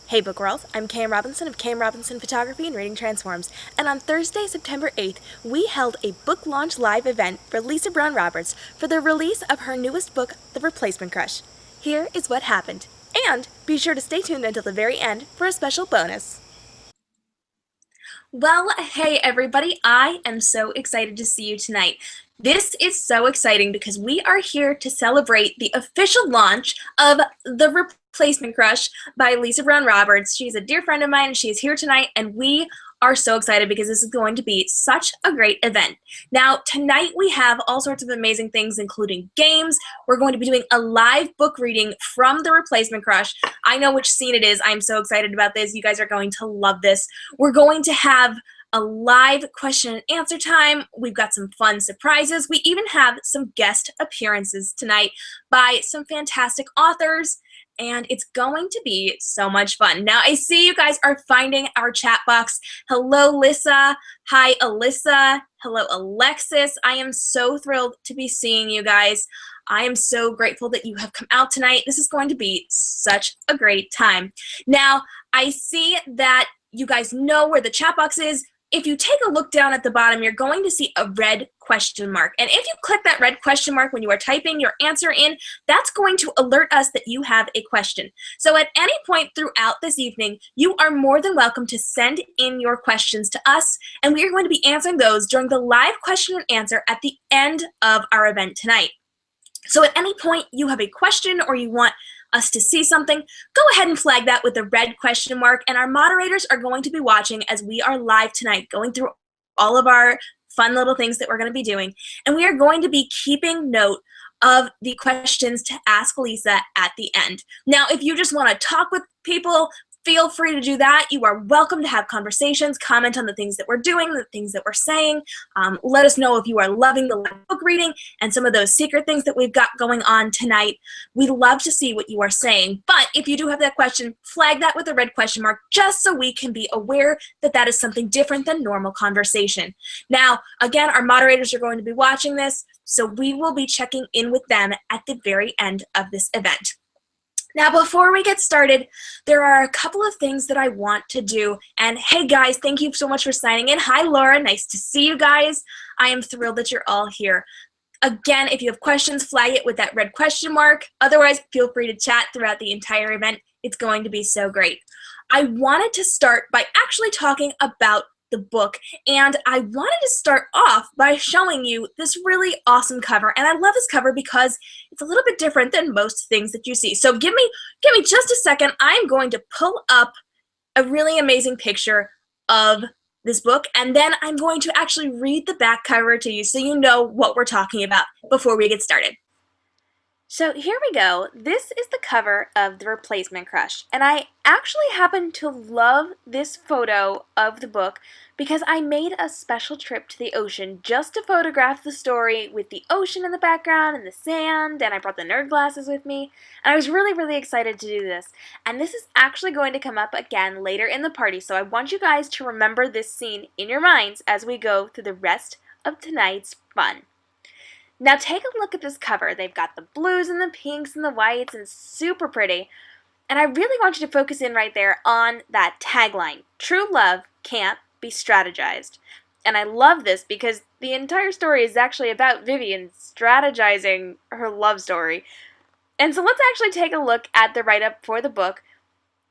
Hey book world, I'm Cam Robinson of Cam Robinson Photography and Reading Transforms, and on Thursday, September 8th, we held a book launch live event for Lisa Brown Roberts for the release of her newest book, The Replacement Crush. Here is what happened, and be sure to stay tuned until the very end for a special bonus. Well, hey everybody, I am so excited to see you tonight. This is so exciting because we are here to celebrate the official launch of The Replacement Crush by Lisa Brown Roberts. She's a dear friend of mine and she is here tonight, and we are so excited because this is going to be such a great event. Now, tonight we have all sorts of amazing things, including games. We're going to be doing a live book reading from The Replacement Crush. I know which scene it is. I'm so excited about this. You guys are going to love this. We're going to have a live question and answer time. We've got some fun surprises. We even have some guest appearances tonight by some fantastic authors, and it's going to be so much fun. Now, I see you guys are finding our chat box. Hello, Lissa. Hi, Alyssa. Hello, Alexis. I am so thrilled to be seeing you guys. I am so grateful that you have come out tonight. This is going to be such a great time. Now, I see that you guys know where the chat box is. If you take a look down at the bottom, you're going to see a red question mark. And if you click that red question mark when you are typing your answer in, that's going to alert us that you have a question. So at any point throughout this evening, you are more than welcome to send in your questions to us, and we are going to be answering those during the live question and answer at the end of our event tonight. So at any point you have a question or you want us to see something, go ahead and flag that with a red question mark, and our moderators are going to be watching as we are live tonight, going through all of our fun little things that we're going to be doing, and we are going to be keeping note of the questions to ask Lisa at the end. Now, if you just want to talk with people, feel free to do that. You are welcome to have conversations, comment on the things that we're doing, the things that we're saying. Let us know if you are loving the live book reading and some of those secret things that we've got going on tonight. We love to see what you are saying. But if you do have that question, flag that with a red question mark just so we can be aware that that is something different than normal conversation. Now, again, our moderators are going to be watching this, so we will be checking in with them at the very end of this event. Now, before we get started, there are a couple of things that I want to do. And hey, guys, thank you so much for signing in. Hi, Laura. Nice to see you guys. I am thrilled that you're all here. Again, if you have questions, flag it with that red question mark. Otherwise, feel free to chat throughout the entire event. It's going to be so great. I wanted to start by actually talking about the book, and I wanted to start off by showing you this really awesome cover. And I love this cover because it's a little bit different than most things that you see. So give me just a second. I'm going to pull up a really amazing picture of this book, and then I'm going to actually read the back cover to you so you know what we're talking about before we get started. So here we go. This is the cover of The Replacement Crush, and I actually happen to love this photo of the book because I made a special trip to the ocean just to photograph the story with the ocean in the background and the sand, and I brought the nerd glasses with me, and I was really, really excited to do this. And this is actually going to come up again later in the party, so I want you guys to remember this scene in your minds as we go through the rest of tonight's fun. Now take a look at this cover. They've got the blues and the pinks and the whites, and super pretty. And I really want you to focus in right there on that tagline, "True love can't be strategized." And I love this because the entire story is actually about Vivian strategizing her love story. And so let's actually take a look at the write-up for the book,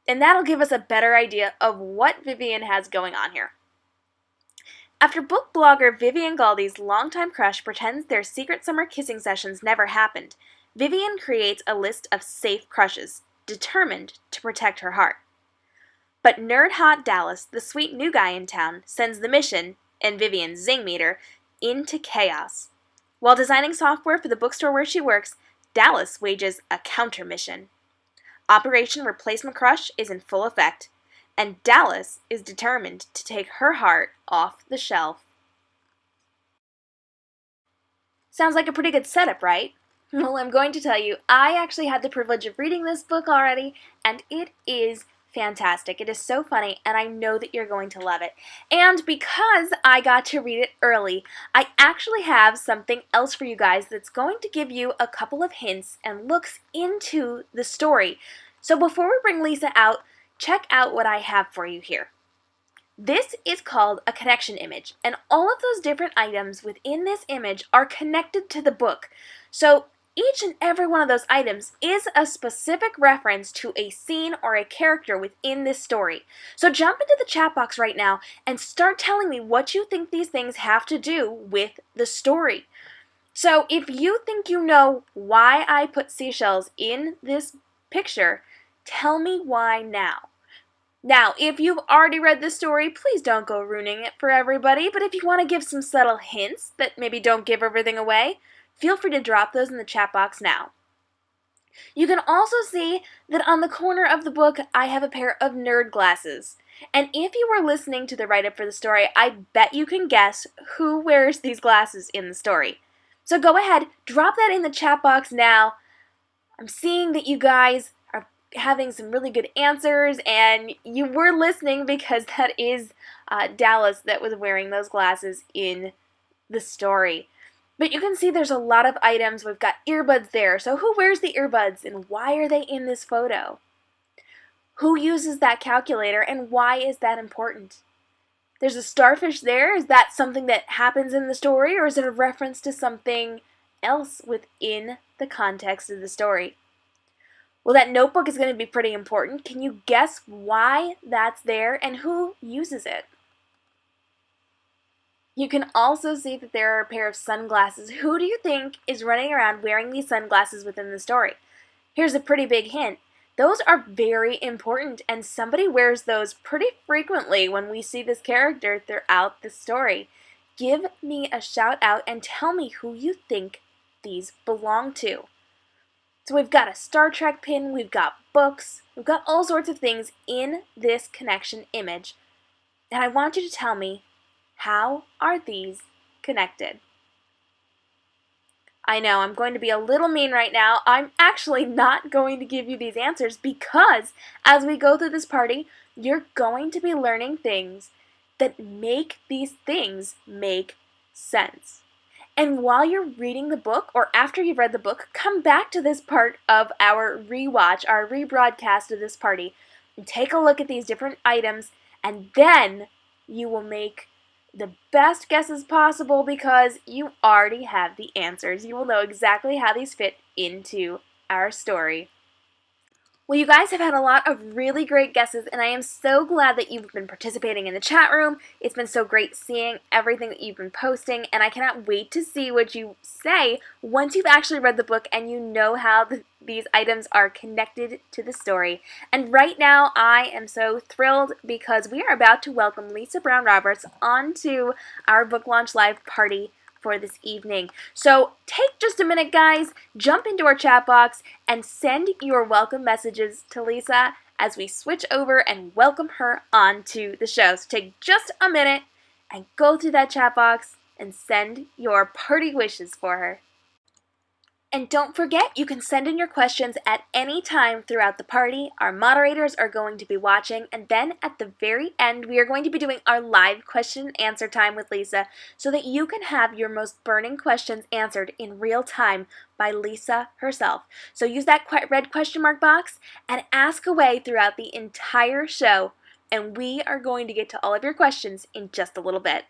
and that'll give us a better idea of what Vivian has going on here. After book blogger Vivian Galdi's longtime crush pretends their secret summer kissing sessions never happened, Vivian creates a list of safe crushes, determined to protect her heart. But nerd hot Dallas, the sweet new guy in town, sends the mission, and Vivian's zing meter, into chaos. While designing software for the bookstore where she works, Dallas wages a counter mission. Operation Replacement Crush is in full effect, and Dallas is determined to take her heart off the shelf. Sounds like a pretty good setup, right? Well, I'm going to tell you, I actually had the privilege of reading this book already, and it is fantastic. It is so funny, and I know that you're going to love it. And because I got to read it early, I actually have something else for you guys that's going to give you a couple of hints and looks into the story. So before we bring Lisa out, check out what I have for you here. This is called a connection image, and all of those different items within this image are connected to the book. So each and every one of those items is a specific reference to a scene or a character within this story. So jump into the chat box right now and start telling me what you think these things have to do with the story. So if you think you know why I put seashells in this picture, tell me why now. Now, if you've already read this story, please don't go ruining it for everybody, but if you want to give some subtle hints that maybe don't give everything away, feel free to drop those in the chat box now. You can also see that on the corner of the book, I have a pair of nerd glasses. And if you were listening to the write-up for the story, I bet you can guess who wears these glasses in the story. So go ahead, drop that in the chat box now. I'm seeing that you guys are having some really good answers, and you were listening because that is Dallas that was wearing those glasses in the story. But you can see there's a lot of items. We've got earbuds there. So who wears the earbuds and why are they in this photo? Who uses that calculator and why is that important? There's a starfish there. Is that something that happens in the story, or is it a reference to something else within the context of the story? Well, that notebook is going to be pretty important. Can you guess why that's there and who uses it? You can also see that there are a pair of sunglasses. Who do you think is running around wearing these sunglasses within the story? Here's a pretty big hint. Those are very important, and somebody wears those pretty frequently when we see this character throughout the story. Give me a shout out and tell me who you think these belong to. So we've got a Star Trek pin, we've got books, we've got all sorts of things in this connection image. And I want you to tell me, how are these connected? I know, I'm going to be a little mean right now. I'm actually not going to give you these answers because as we go through this party, you're going to be learning things that make these things make sense. And while you're reading the book, or after you've read the book, come back to this part of our rewatch, our rebroadcast of this party, and take a look at these different items, and then you will make the best guesses possible because you already have the answers. You will know exactly how these fit into our story. Well, you guys have had a lot of really great guesses, and I am so glad that you've been participating in the chat room. It's been so great seeing everything that you've been posting, and I cannot wait to see what you say once you've actually read the book and you know how these items are connected to the story. And right now, I am so thrilled because we are about to welcome Lisa Brown Roberts onto our book launch live party for this evening. So take just a minute, guys, jump into our chat box and send your welcome messages to Lisa as we switch over and welcome her onto the show. So take just a minute and go through that chat box and send your party wishes for her. And don't forget, you can send in your questions at any time throughout the party. Our moderators are going to be watching, and then at the very end, we are going to be doing our live question and answer time with Lisa so that you can have your most burning questions answered in real time by Lisa herself. So use that red question mark box and ask away throughout the entire show, and we are going to get to all of your questions in just a little bit.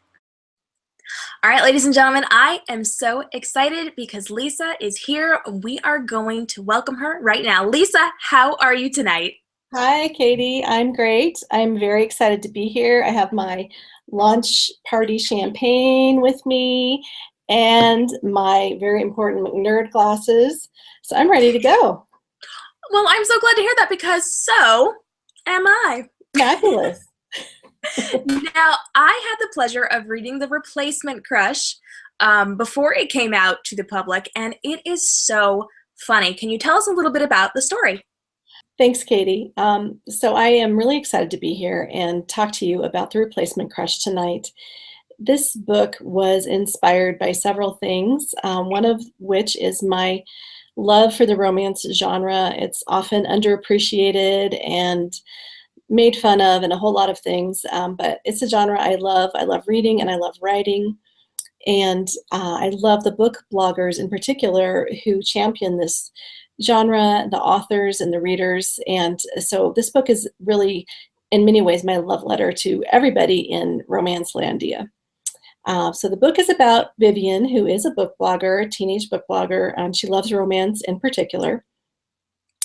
All right, ladies and gentlemen, I am so excited because Lisa is here. We are going to welcome her right now. Lisa, how are you tonight? Hi, Katie. I'm great. I'm very excited to be here. I have my launch party champagne with me and my very important nerd glasses. So I'm ready to go. Well, I'm so glad to hear that because so am I. Fabulous. Now, I had the pleasure of reading The Replacement Crush before it came out to the public, and it is so funny. Can you tell us a little bit about the story? Thanks, Katie. So I am really excited to be here and talk to you about The Replacement Crush tonight. This book was inspired by several things, one of which is my love for the romance genre. It's often underappreciated and made fun of and a whole lot of things, but it's a genre I love. I love reading and I love writing, and I love the book bloggers in particular who champion this genre, the authors and the readers. And so this book is really, in many ways, my love letter to everybody in Romancelandia. So the book is about Vivian, who is a book blogger, a teenage book blogger. She loves romance in particular.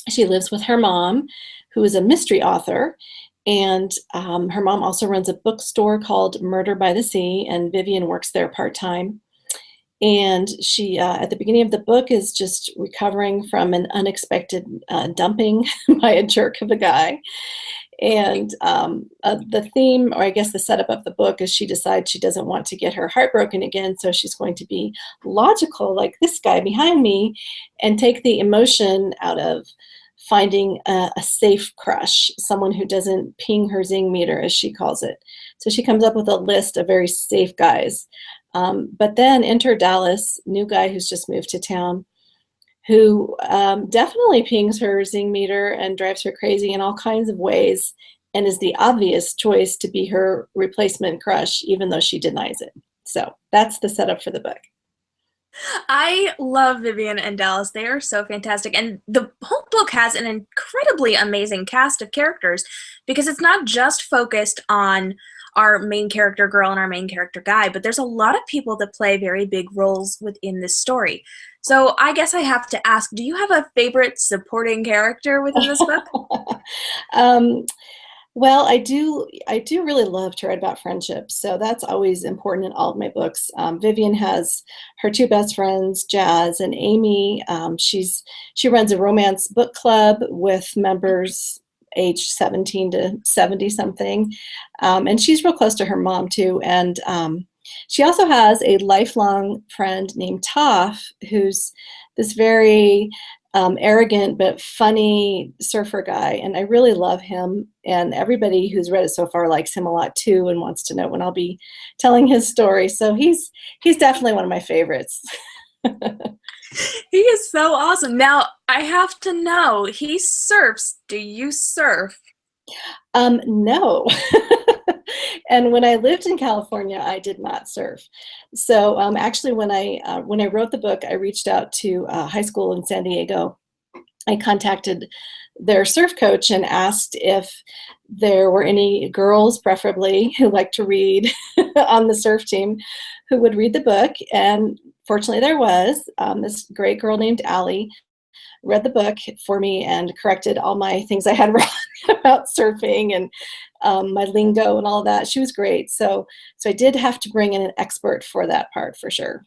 She lives with her mom, who is a mystery author. And her mom also runs a bookstore called Murder by the Sea, and Vivian works there part-time. And she, at the beginning of the book, is just recovering from an unexpected dumping by a jerk of a guy. And the theme, or I guess the setup of the book, is she decides she doesn't want to get her heart broken again, so she's going to be logical, like this guy behind me, and take the emotion out of finding a safe crush, someone who doesn't ping her zing meter, as she calls it. So she comes up with a list of very safe guys. But then enter Dallas, new guy who's just moved to town, who definitely pings her zing meter and drives her crazy in all kinds of ways, and is the obvious choice to be her replacement crush, even though she denies it. So that's the setup for the book. I love Vivian and Dallas. They are so fantastic. And the whole book has an incredibly amazing cast of characters because it's not just focused on our main character girl and our main character guy, but there's a lot of people that play very big roles within this story. So I guess I have to ask, do you have a favorite supporting character within this book? Well, I do really love to write about friendships, so that's always important in all of my books. Vivian has her two best friends, Jazz and Amy. She runs a romance book club with members age 17 to 70 something, and she's real close to her mom too. And she also has a lifelong friend named Toph, who's this very arrogant but funny surfer guy, and I really love him, and everybody who's read it so far likes him a lot too and wants to know when I'll be telling his story. So he's definitely one of my favorites. He is so awesome. Now, I have to know, he surfs. Do you surf? No. And when I lived in California, I did not surf. So actually, when I wrote the book, I reached out to a high school in San Diego. I contacted their surf coach and asked if there were any girls, preferably, who like to read on the surf team, who would read the book. And fortunately, there was. This great girl named Allie read the book for me and corrected all my things I had wrong about surfing and my lingo and all of that. She was great. So I did have to bring in an expert for that part, for sure.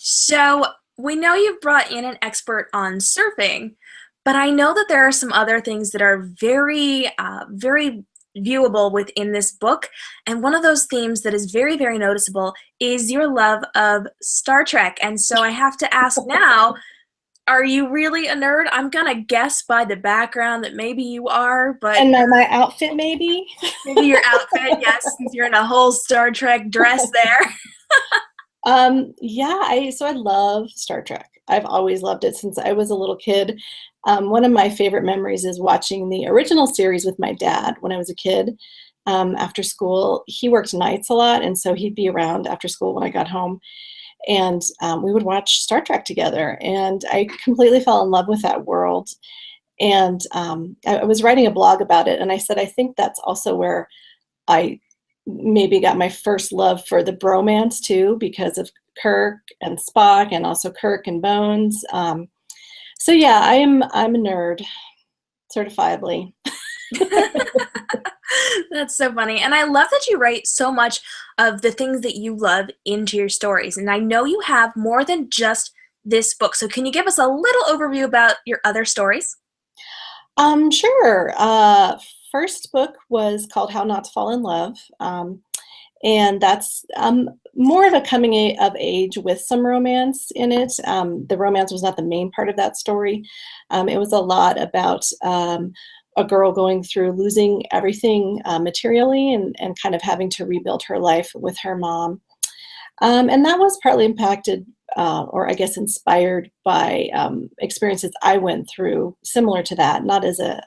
So we know you've brought in an expert on surfing, but I know that there are some other things that are very, very viewable within this book. And one of those themes that is very, very noticeable is your love of Star Trek. And so I have to ask now, are you really a nerd? I'm gonna guess by the background that maybe you are, but and my outfit, maybe your outfit, yes, since you're in a whole Star Trek dress there. Yeah, so I love Star Trek. I've always loved it since I was a little kid. One of my favorite memories is watching the original series with my dad when I was a kid. After school, he worked nights a lot, and so he'd be around after school when I got home. And we would watch Star Trek together, and I completely fell in love with that world. And I was writing a blog about it, and I said, I think that's also where I maybe got my first love for the bromance too, because of Kirk and Spock, and also Kirk and Bones. So yeah, I'm a nerd, certifiably. That's so funny. And I love that you write so much of the things that you love into your stories. And I know you have more than just this book. So can you give us a little overview about your other stories? Sure. First book was called How Not to Fall in Love. And that's more of a coming of age with some romance in it. The romance was not the main part of that story. It was a lot about a girl going through losing everything materially and kind of having to rebuild her life with her mom. And that was partly impacted, or I guess inspired by experiences I went through similar to that, not as a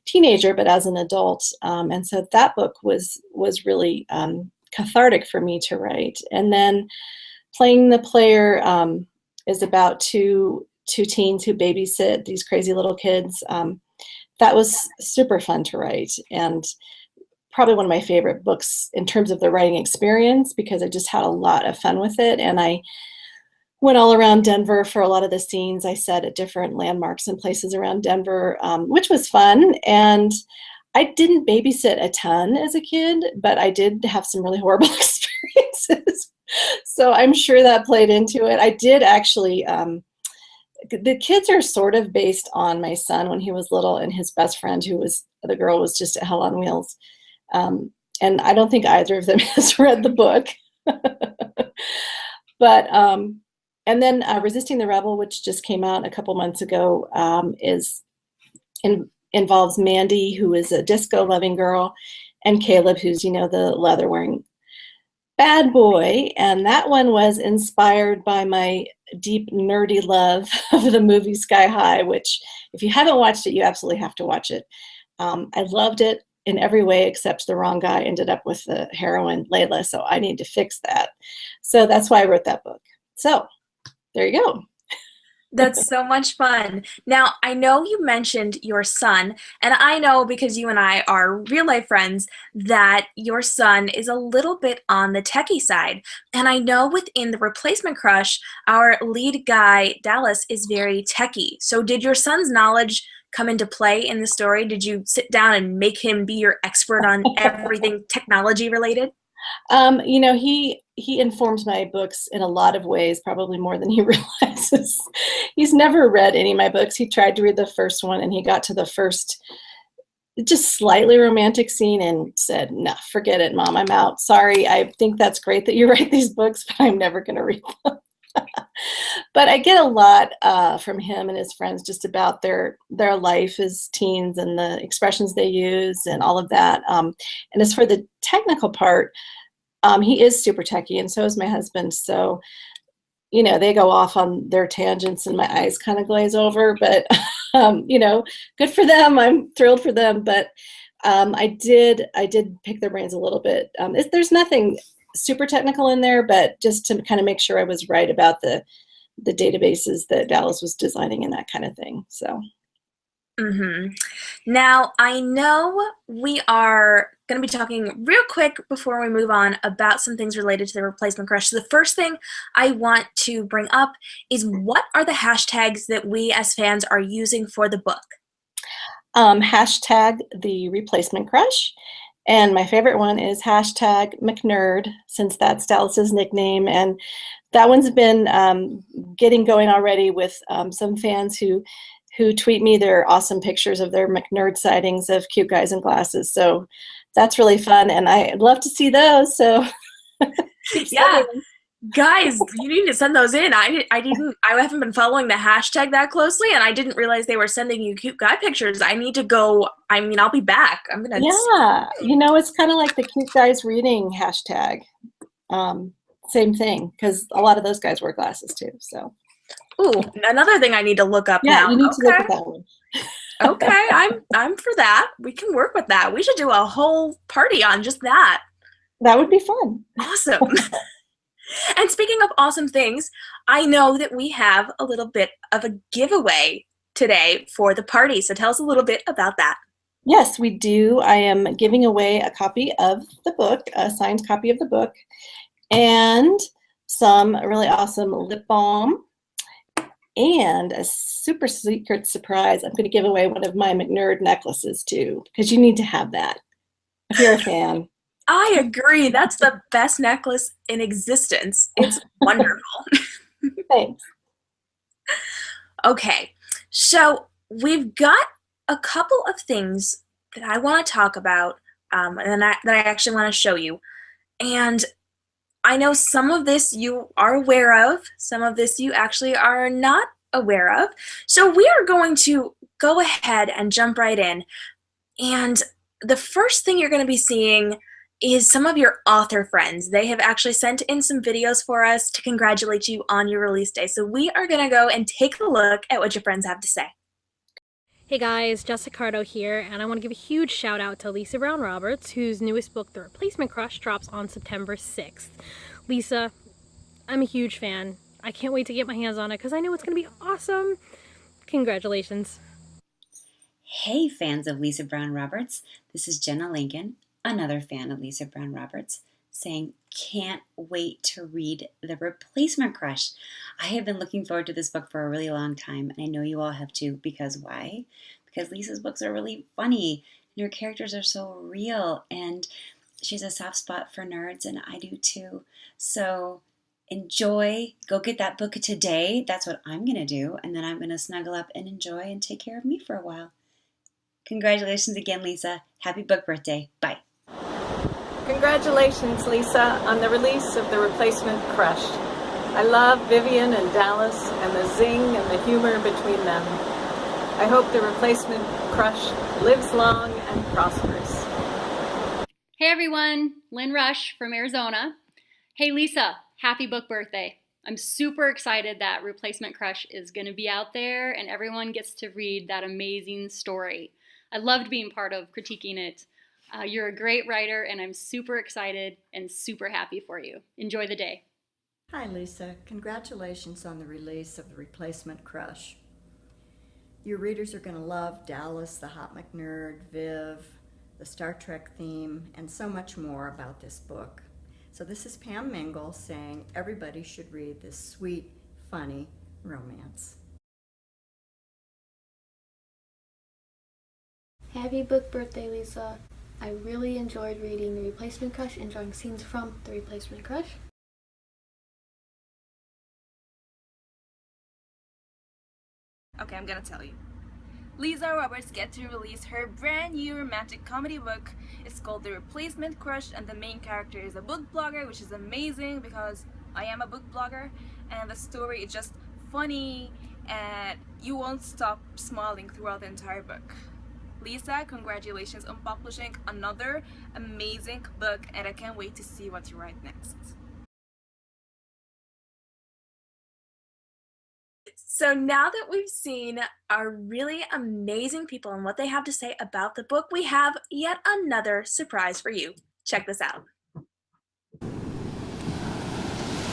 teenager, but as an adult. And so that book was really cathartic for me to write. And then Playing the Player is about two two teens who babysit these crazy little kids. That was super fun to write, and probably one of my favorite books in terms of the writing experience, because I just had a lot of fun with it. And I went all around Denver for a lot of the scenes. I set at different landmarks and places around Denver, which was fun. And I didn't babysit a ton as a kid, but I did have some really horrible experiences. So I'm sure that played into it. I did actually, the kids are sort of based on my son when he was little, and his best friend, who was the girl, was just a hell on wheels. And I don't think either of them has read the book. But, and then Resisting the Rebel, which just came out a couple months ago, involves Mandy, who is a disco-loving girl, and Caleb, who's, you know, the leather-wearing bad boy. And that one was inspired by my deep, nerdy love of the movie Sky High, which, if you haven't watched it, you absolutely have to watch it. I loved it in every way except the wrong guy ended up with the heroine, Layla, so I need to fix that. So that's why I wrote that book. So there you go. That's so much fun. Now, I know you mentioned your son, and I know because you and I are real life friends that your son is a little bit on the techie side. And I know within The Replacement Crush, our lead guy, Dallas, is very techie. So did your son's knowledge come into play in the story? Did you sit down and make him be your expert on everything technology related? You know, he informs my books in a lot of ways, probably more than he realizes. He's never read any of my books. He tried to read the first one, and he got to the first just slightly romantic scene and said, "No, forget it, Mom, I'm out. Sorry, I think that's great that you write these books, but I'm never going to read them." But I get a lot from him and his friends just about their life as teens and the expressions they use and all of that. And as for the technical part, he is super techie, and so is my husband. So, you know, they go off on their tangents and my eyes kind of glaze over, but, you know, good for them. I'm thrilled for them. But I did pick their brains a little bit. There's nothing super technical in there, but just to kind of make sure I was right about the databases that Dallas was designing and that kind of thing. So. Now, I know we are going to be talking real quick before we move on about some things related to The Replacement Crush. So the first thing I want to bring up is, what are the hashtags that we as fans are using for the book? Hashtag The Replacement Crush. And my favorite one is hashtag McNerd, since that's Dallas's nickname. And that one's been getting going already with some fans who tweet me their awesome pictures of their McNerd sightings of cute guys in glasses. So that's really fun, and I'd love to see those. So yeah, guys, you need to send those in. I haven't been following the hashtag that closely, and I didn't realize they were sending you cute guy pictures. I need to go. I mean, I'll be back. I'm gonna. Yeah, you know, it's kind of like the cute guys reading hashtag. Same thing, because a lot of those guys wear glasses too. So. Ooh, another thing I need to look up now. Yeah, you need to look at that one. Okay, I'm for that. We can work with that. We should do a whole party on just that. That would be fun. Awesome. And speaking of awesome things, I know that we have a little bit of a giveaway today for the party. So tell us a little bit about that. Yes, we do. I am giving away a copy of the book, a signed copy of the book, and some really awesome lip balm. And a super secret surprise, I'm going to give away one of my McNerd necklaces too, because you need to have that if you're a fan. I agree. That's the best necklace in existence. It's wonderful. Thanks. Okay, so we've got a couple of things that I want to talk about, and that I actually want to show you. And I know some of this you are aware of, some of this you actually are not aware of. So we are going to go ahead and jump right in. And the first thing you're going to be seeing is some of your author friends. They have actually sent in some videos for us to congratulate you on your release day. So we are going to go and take a look at what your friends have to say. Hey guys, Jessica Cardo here, and I want to give a huge shout out to Lisa Brown Roberts, whose newest book, The Replacement Crush, drops on September 6th. Lisa, I'm a huge fan. I can't wait to get my hands on it because I know it's going to be awesome. Congratulations. Hey fans of Lisa Brown Roberts, this is Jenna Lincoln, another fan of Lisa Brown Roberts, saying can't wait to read The Replacement Crush. I have been looking forward to this book for a really long time, and I know you all have too, because why? Because Lisa's books are really funny, and her characters are so real, and she has a soft spot for nerds, and I do too. So enjoy, go get that book today, that's what I'm going to do, and then I'm going to snuggle up and enjoy and take care of me for a while. Congratulations again, Lisa. Happy book birthday. Bye. Congratulations, Lisa, on the release of The Replacement Crush. I love Vivian and Dallas and the zing and the humor between them. I hope The Replacement Crush lives long and prospers. Hey everyone, Lynn Rush from Arizona. Hey Lisa, happy book birthday. I'm super excited that Replacement Crush is going to be out there and everyone gets to read that amazing story. I loved being part of critiquing it. You're a great writer and I'm super excited and super happy for you. Enjoy the day. Hi Lisa, congratulations on the release of The Replacement Crush. Your readers are going to love Dallas, the Hot McNerd, Viv, the Star Trek theme, and so much more about this book. So this is Pam Mingle saying everybody should read this sweet, funny romance. Happy book birthday, Lisa. I really enjoyed reading The Replacement Crush and drawing scenes from The Replacement Crush. Okay, I'm gonna tell you. Lisa Roberts gets to release her brand new romantic comedy book. It's called The Replacement Crush, and the main character is a book blogger, which is amazing because I am a book blogger, and the story is just funny and you won't stop smiling throughout the entire book. Lisa, congratulations on publishing another amazing book, and I can't wait to see what you write next. So now that we've seen our really amazing people and what they have to say about the book, we have yet another surprise for you. Check this out.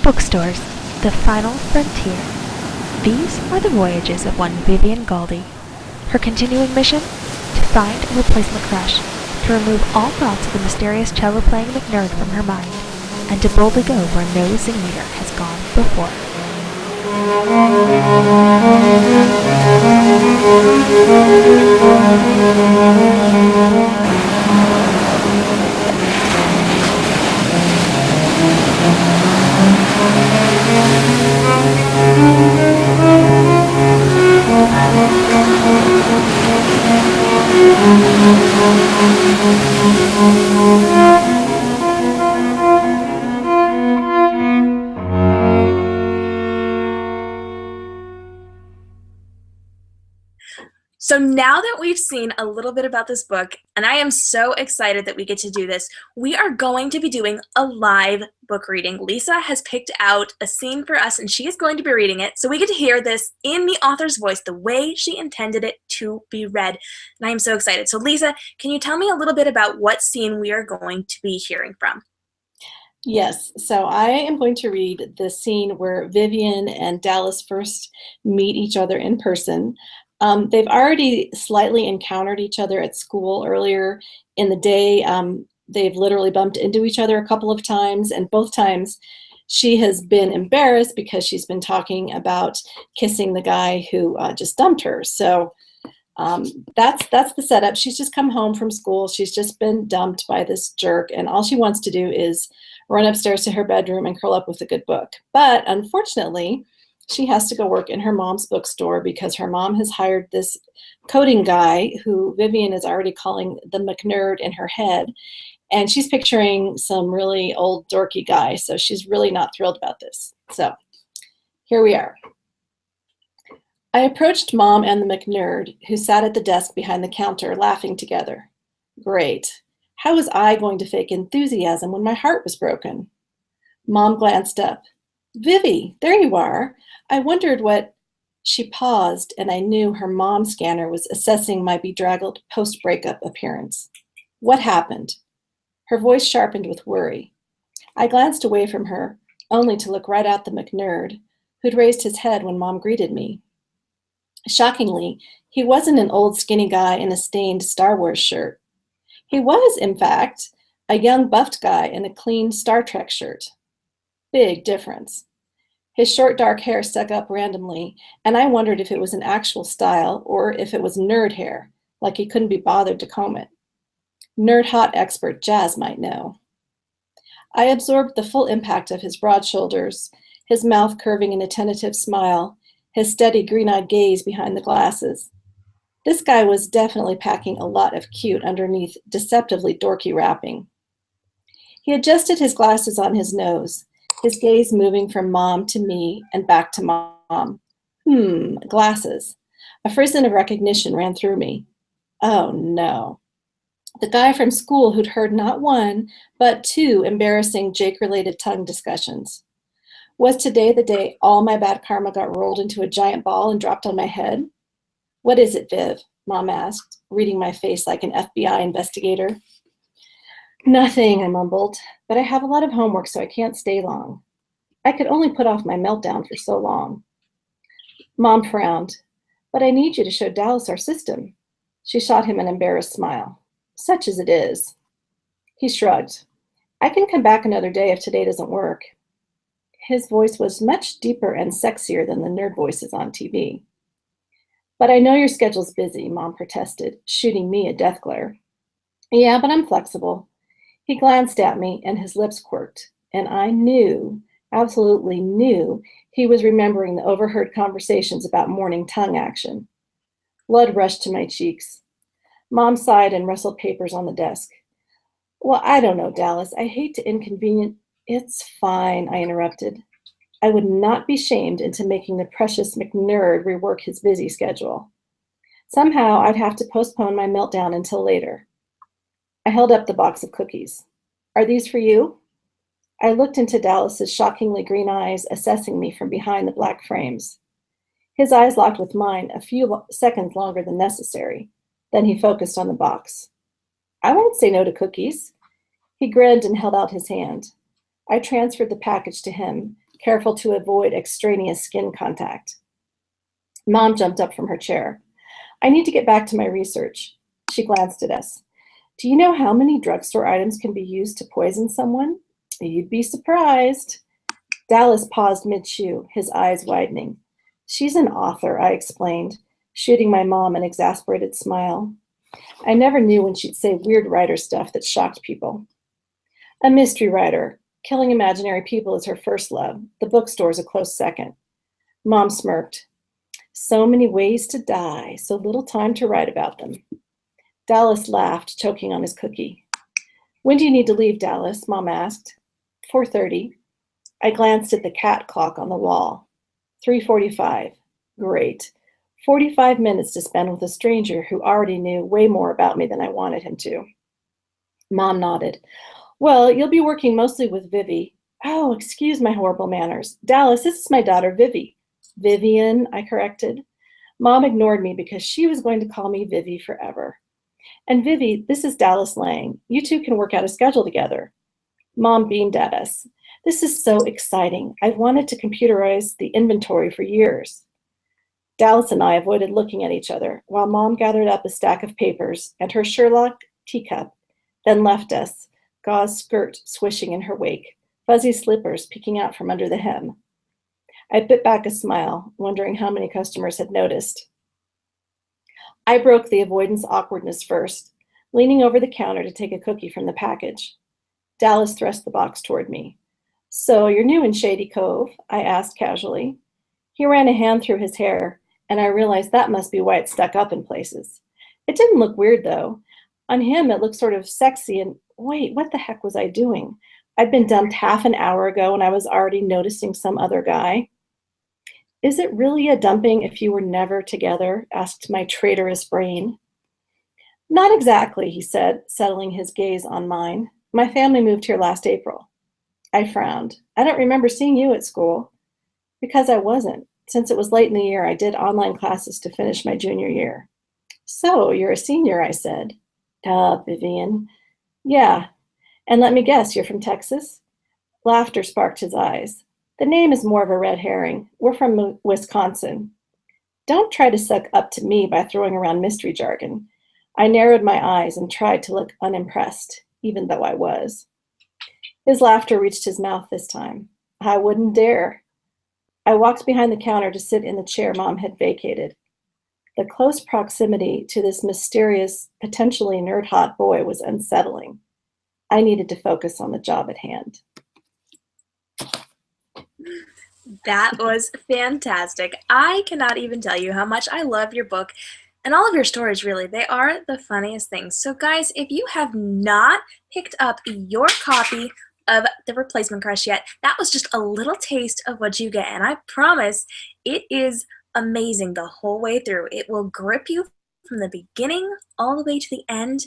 Bookstores, the final frontier. These are the voyages of one Vivian Galdi. Her continuing mission? To find a replacement crush, to remove all thoughts of the mysterious cello-playing McNerd from her mind, and to boldly go where no zing meter has gone before. So now that we've seen a little bit about this book, and I am so excited that we get to do this, we are going to be doing a live book reading. Lisa has picked out a scene for us, and she is going to be reading it, so we get to hear this in the author's voice, the way she intended it to be read. And I am so excited. So Lisa, can you tell me a little bit about what scene we are going to be hearing from? Yes, so I am going to read the scene where Vivian and Dallas first meet each other in person. They've already slightly encountered each other at school earlier in the day. They've literally bumped into each other a couple of times, and both times she has been embarrassed because she's been talking about kissing the guy who just dumped her. So that's the setup. She's just come home from school. She's just been dumped by this jerk, and all she wants to do is run upstairs to her bedroom and curl up with a good book. But unfortunately, she has to go work in her mom's bookstore because her mom has hired this coding guy who Vivian is already calling the McNerd in her head. And she's picturing some really old dorky guy. So she's really not thrilled about this. So here we are. I approached Mom and the McNerd, who sat at the desk behind the counter laughing together. Great. How was I going to fake enthusiasm when my heart was broken? Mom glanced up. Vivi, there you are. I wondered what... She paused, and I knew her mom scanner was assessing my bedraggled post-breakup appearance. What happened? Her voice sharpened with worry. I glanced away from her, only to look right at the McNerd, who'd raised his head when Mom greeted me. Shockingly, he wasn't an old skinny guy in a stained Star Wars shirt. He was, in fact, a young buffed guy in a clean Star Trek shirt. Big difference. His short dark hair stuck up randomly, and I wondered if it was an actual style or if it was nerd hair, like he couldn't be bothered to comb it. Nerd hot expert Jazz might know. I absorbed the full impact of his broad shoulders, his mouth curving in a tentative smile, his steady green-eyed gaze behind the glasses. This guy was definitely packing a lot of cute underneath deceptively dorky wrapping. He adjusted his glasses on his nose, his gaze moving from Mom to me and back to Mom. Glasses. A frisson of recognition ran through me. Oh no. The guy from school who'd heard not one, but two embarrassing Jake-related tongue discussions. Was today the day all my bad karma got rolled into a giant ball and dropped on my head? What is it, Viv? Mom asked, reading my face like an FBI investigator. Nothing, I mumbled, but I have a lot of homework, so I can't stay long. I could only put off my meltdown for so long. Mom frowned. But I need you to show Dallas our system. She shot him an embarrassed smile. Such as it is. He shrugged. I can come back another day if today doesn't work. His voice was much deeper and sexier than the nerd voices on TV. But I know your schedule's busy, Mom protested, shooting me a death glare. Yeah, but I'm flexible. He glanced at me and his lips quirked, and I knew, absolutely knew, he was remembering the overheard conversations about morning tongue action. Blood rushed to my cheeks. Mom sighed and rustled papers on the desk. Well, I don't know, Dallas. I hate to inconvenience. It's fine, I interrupted. I would not be shamed into making the precious McNerd rework his busy schedule. Somehow I'd have to postpone my meltdown until later. I held up the box of cookies. Are these for you? I looked into Dallas's shockingly green eyes, assessing me from behind the black frames. His eyes locked with mine a few seconds longer than necessary. Then he focused on the box. I won't say no to cookies. He grinned and held out his hand. I transferred the package to him, careful to avoid extraneous skin contact. Mom jumped up from her chair. I need to get back to my research. She glanced at us. Do you know how many drugstore items can be used to poison someone? You'd be surprised. Dallas paused mid-chew, his eyes widening. She's an author, I explained, shooting my mom an exasperated smile. I never knew when she'd say weird writer stuff that shocked people. A mystery writer. Killing imaginary people is her first love. The bookstore's a close second. Mom smirked. So many ways to die, so little time to write about them. Dallas laughed, choking on his cookie. When do you need to leave, Dallas? Mom asked. 4:30. I glanced at the cat clock on the wall. 3:45. Great. 45 minutes to spend with a stranger who already knew way more about me than I wanted him to. Mom nodded. Well, you'll be working mostly with Vivi. Oh, excuse my horrible manners. Dallas, this is my daughter, Vivi. Vivian, I corrected. Mom ignored me because she was going to call me Vivi forever. And Vivi, this is Dallas Lang. You two can work out a schedule together. Mom beamed at us. This is so exciting. I've wanted to computerize the inventory for years. Dallas and I avoided looking at each other while Mom gathered up a stack of papers and her Sherlock teacup, then left us, gauze skirt swishing in her wake, fuzzy slippers peeking out from under the hem. I bit back a smile, wondering how many customers had noticed. I broke the avoidance awkwardness first, leaning over the counter to take a cookie from the package. Dallas thrust the box toward me. So you're new in Shady Cove? I asked casually. He ran a hand through his hair, and I realized that must be why it stuck up in places. It didn't look weird, though. On him, it looked sort of sexy and, wait, what the heck was I doing? I'd been dumped half an hour ago and I was already noticing some other guy. Is it really a dumping if you were never together? Asked my traitorous brain. Not exactly, he said, settling his gaze on mine. My family moved here last April. I frowned. I don't remember seeing you at school. Because I wasn't. Since it was late in the year, I did online classes to finish my junior year. So, you're a senior, I said. Vivian. Yeah. And let me guess, you're from Texas? Laughter sparked his eyes. The name is more of a red herring. We're from Wisconsin. Don't try to suck up to me by throwing around mystery jargon. I narrowed my eyes and tried to look unimpressed, even though I was. His laughter reached his mouth this time. I wouldn't dare. I walked behind the counter to sit in the chair Mom had vacated. The close proximity to this mysterious, potentially nerd-hot boy was unsettling. I needed to focus on the job at hand. That was fantastic. I cannot even tell you how much I love your book and all of your stories, really. They are the funniest things. So guys, if you have not picked up your copy of The Replacement Crush yet, that was just a little taste of what you get. And I promise it is amazing the whole way through. It will grip you from the beginning all the way to the end.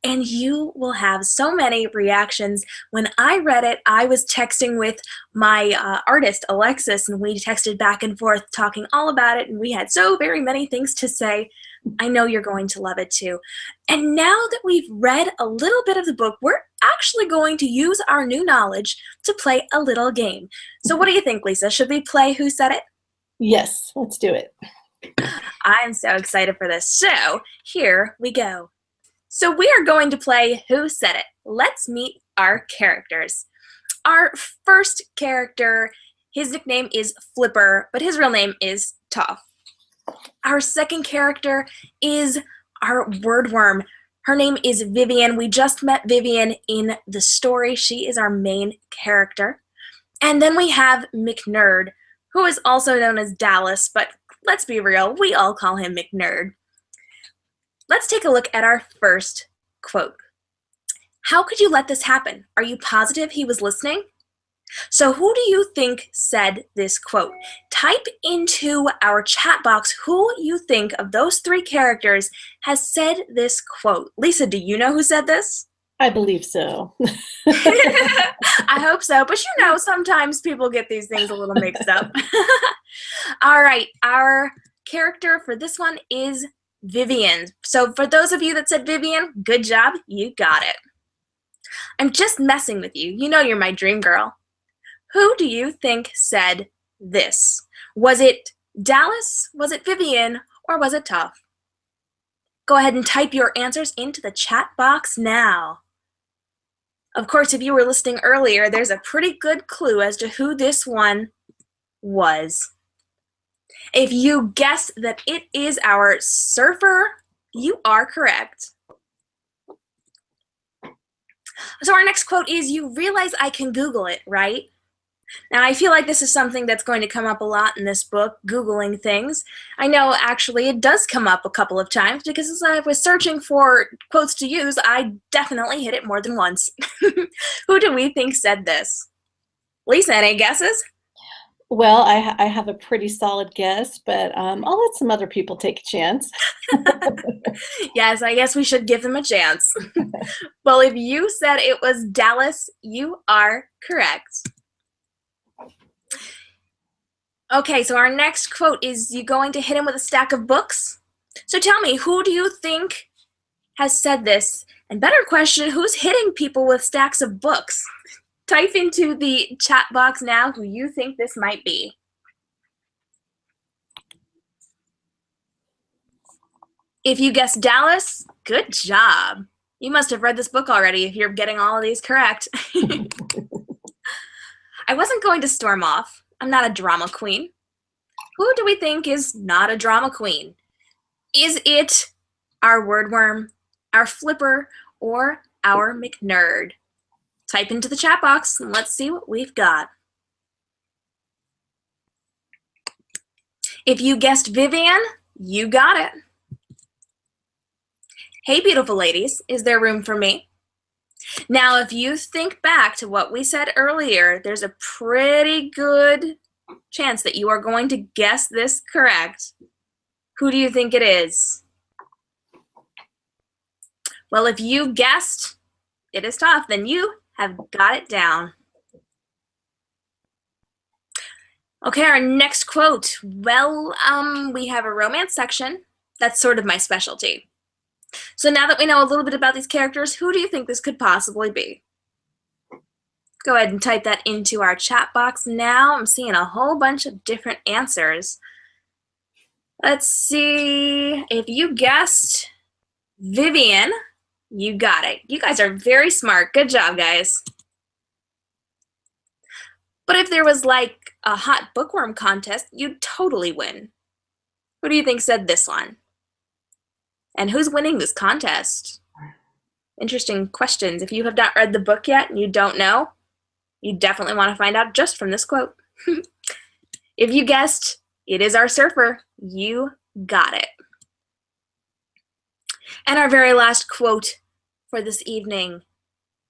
And you will have so many reactions. When I read it, I was texting with my artist, Alexis, and we texted back and forth talking all about it, and we had so very many things to say. I know you're going to love it too. And now that we've read a little bit of the book, we're actually going to use our new knowledge to play a little game. So what do you think, Lisa? Should we play Who Said It? Yes, let's do it. I'm so excited for this. So here we go. So we are going to play Who Said It? Let's meet our characters. Our first character, his nickname is Flipper, but his real name is Toph. Our second character is our wordworm. Her name is Vivian. We just met Vivian in the story. She is our main character. And then we have McNerd, who is also known as Dallas, but let's be real, we all call him McNerd. Let's take a look at our first quote. How could you let this happen? Are you positive he was listening? So who do you think said this quote? Type into our chat box who you think of those three characters has said this quote. Lisa, do you know who said this? I believe so. I hope so, but you know, sometimes people get these things a little mixed up. All right, our character for this one is Vivian. So for those of you that said Vivian, good job, you got it. I'm just messing with you. You know you're my dream girl. Who do you think said this? Was it Dallas, was it Vivian, or was it Toph? Go ahead and type your answers into the chat box now. Of course, if you were listening earlier, there's a pretty good clue as to who this one was. If you guessed that it is our surfer, you are correct. So our next quote is, you realize I can Google it, right? Now, I feel like this is something that's going to come up a lot in this book, Googling things. I know, actually, it does come up a couple of times because as I was searching for quotes to use, I definitely hit it more than once. Who do we think said this? Lisa, any guesses? Well, I have a pretty solid guess, but I'll let some other people take a chance. Yes, I guess we should give them a chance. Well, if you said it was Dallas, you are correct. Okay, so our next quote is, you going to hit him with a stack of books? So tell me, who do you think has said this? And better question, who's hitting people with stacks of books? Type into the chat box now who you think this might be. If you guessed Dallas, good job. You must have read this book already if you're getting all of these correct. I wasn't going to storm off. I'm not a drama queen. Who do we think is not a drama queen? Is it our wordworm, our flipper, or our McNerd? Type into the chat box and let's see what we've got. If you guessed Vivian, you got it. Hey, beautiful ladies, is there room for me? Now, if you think back to what we said earlier, there's a pretty good chance that you are going to guess this correct. Who do you think it is? Well, if you guessed it is Toph, then you have got it down. Okay, our next quote. Well, we have a romance section. That's sort of my specialty. So now that we know a little bit about these characters, who do you think this could possibly be? Go ahead and type that into our chat box now. I'm seeing a whole bunch of different answers. Let's see. If you guessed Vivian, you got it. You guys are very smart. Good job, guys. But if there was like a hot bookworm contest, you'd totally win. Who do you think said this one? And who's winning this contest? Interesting questions. If you have not read the book yet and you don't know, you definitely want to find out just from this quote. If you guessed it is our surfer, you got it. And our very last quote for this evening.